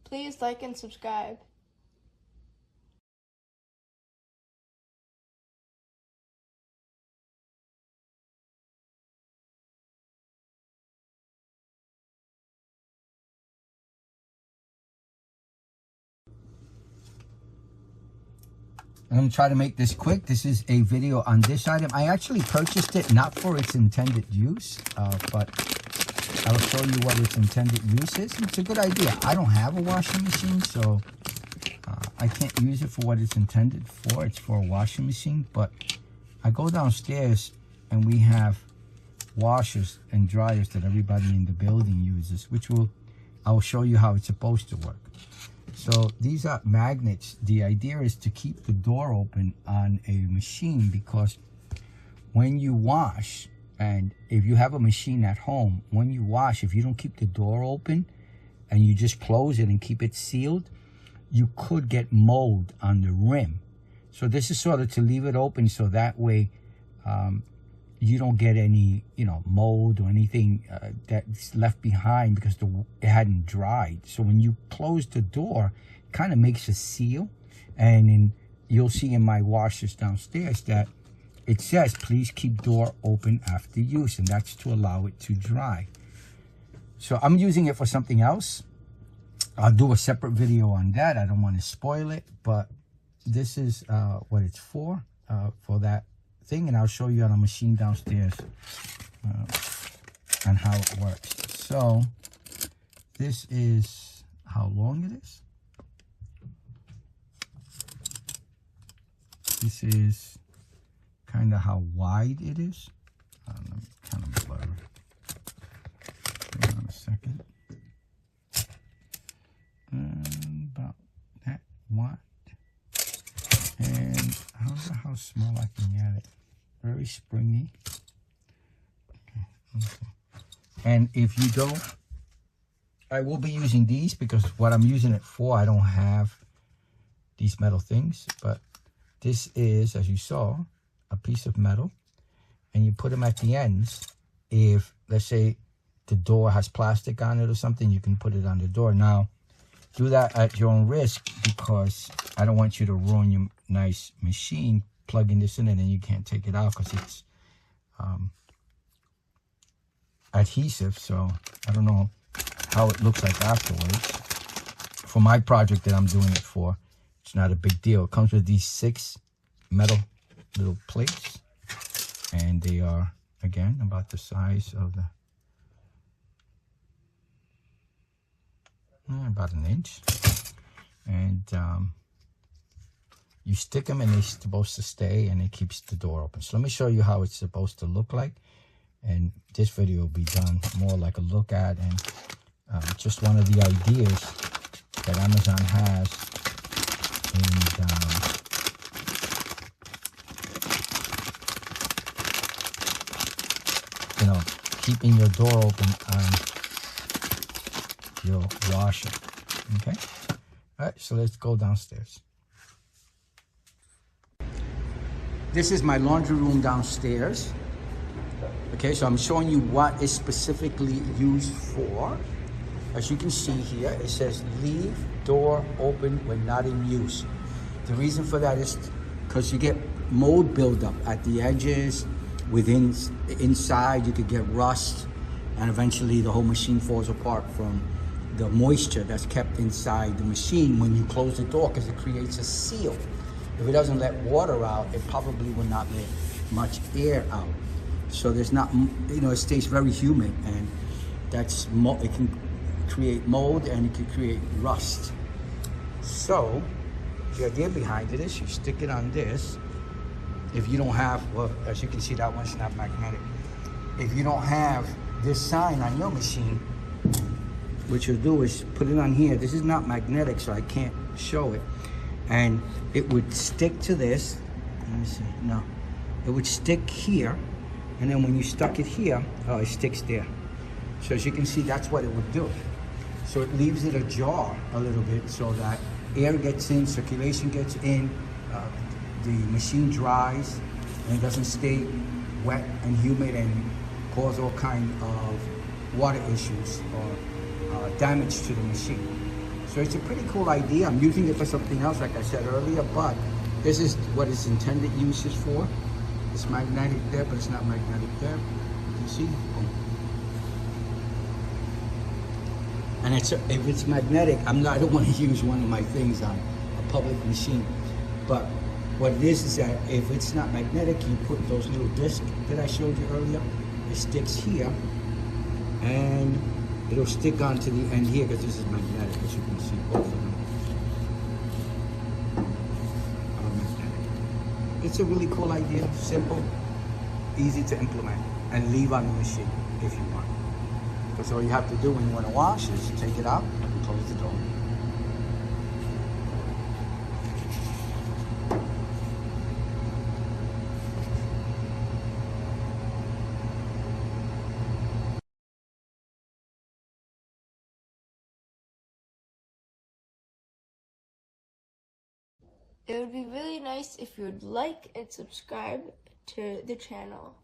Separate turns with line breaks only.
Please like and subscribe.
I'm going to try to make this quick. This is a video on this item. I actually purchased it not for its intended use, but I'll show you what its intended use is. It's a good idea. I don't have a washing machine, so I can't use it for what it's intended for. It's for a washing machine, but I go downstairs and we have washers and dryers that everybody in the building uses, I will show you how it's supposed to work. So these are magnets. The idea is to keep the door open on a machine, because when you wash, and if you have a machine at home, when you wash, if you don't keep the door open and you just close it and keep it sealed, you could get mold on the rim. So this is sort of to leave it open so that way you don't get any, mold or anything that's left behind because it hadn't dried. So when you close the door, it kind of makes a seal. And you'll see in my washers downstairs that it says, please keep door open after use, and that's to allow it to dry. So I'm using it for something else. I'll do a separate video on that. I don't want to spoil it, but this is what it's for that thing, and I'll show you on a machine downstairs and how it works. So this is how long it is. This is kind of how wide it is. Let me kind of blur it. Hang on a second. About that wide. And I don't know how small I can get it. Very springy. Okay. And if you don't, I will be using these because what I'm using it for, I don't have these metal things. But this is, as you saw, a piece of metal. And you put them at the ends. If, let's say, the door has plastic on it or something, you can put it on the door. Now, do that at your own risk, because I don't want you to ruin your nice machine plugging this in and then you can't take it out because it's adhesive. So I don't know how it looks like afterwards. For my project that I'm doing it for, it's not a big deal. It comes with these 6 metal little plates, and they are, again, about the size of about an inch. And you stick them and they're supposed to stay, and it keeps the door open. So let me show you how it's supposed to look like. And this video will be done more like a look at and just one of the ideas that Amazon has in keeping your door open on your washer. Okay. All right, so let's go downstairs. This is my laundry room downstairs. Okay, so I'm showing you what it's specifically used for. As you can see here, it says leave door open when not in use. The reason for that is because you get mold buildup at the edges, inside you could get rust, and eventually the whole machine falls apart from the moisture that's kept inside the machine when you close the door, because it creates a seal. If it doesn't let water out, it probably will not let much air out. So there's not, it stays very humid, and it can create mold and it can create rust. So the idea behind it is you stick it on this. If you don't have, well, as you can see, that one's not magnetic. If you don't have this sign on your machine, what you'll do is put it on here. This is not magnetic, so I can't show it. And it would stick to this. Let me see. No. It would stick here. And then when you stuck it here, it sticks there. So as you can see, that's what it would do. So it leaves it ajar a little bit so that air gets in, circulation gets in, the machine dries, and it doesn't stay wet and humid and cause all kind of water issues or damage to the machine. So it's a pretty cool idea. I'm using it for something else, like I said earlier, but this is what its intended use is for. It's magnetic there, but it's not magnetic there. You see? Boom. And if it's magnetic, I don't want to use one of my things on a public machine. But what it is that if it's not magnetic, you put those little discs that I showed you earlier. It sticks here, and it'll stick onto the end here because this is magnetic, as you can see, both of them are magnetic. It's a really cool idea, simple, easy to implement, and leave on the machine if you want. Because all you have to do when you want to wash is take it out and close the door.
It would be really nice if you would like and subscribe to the channel.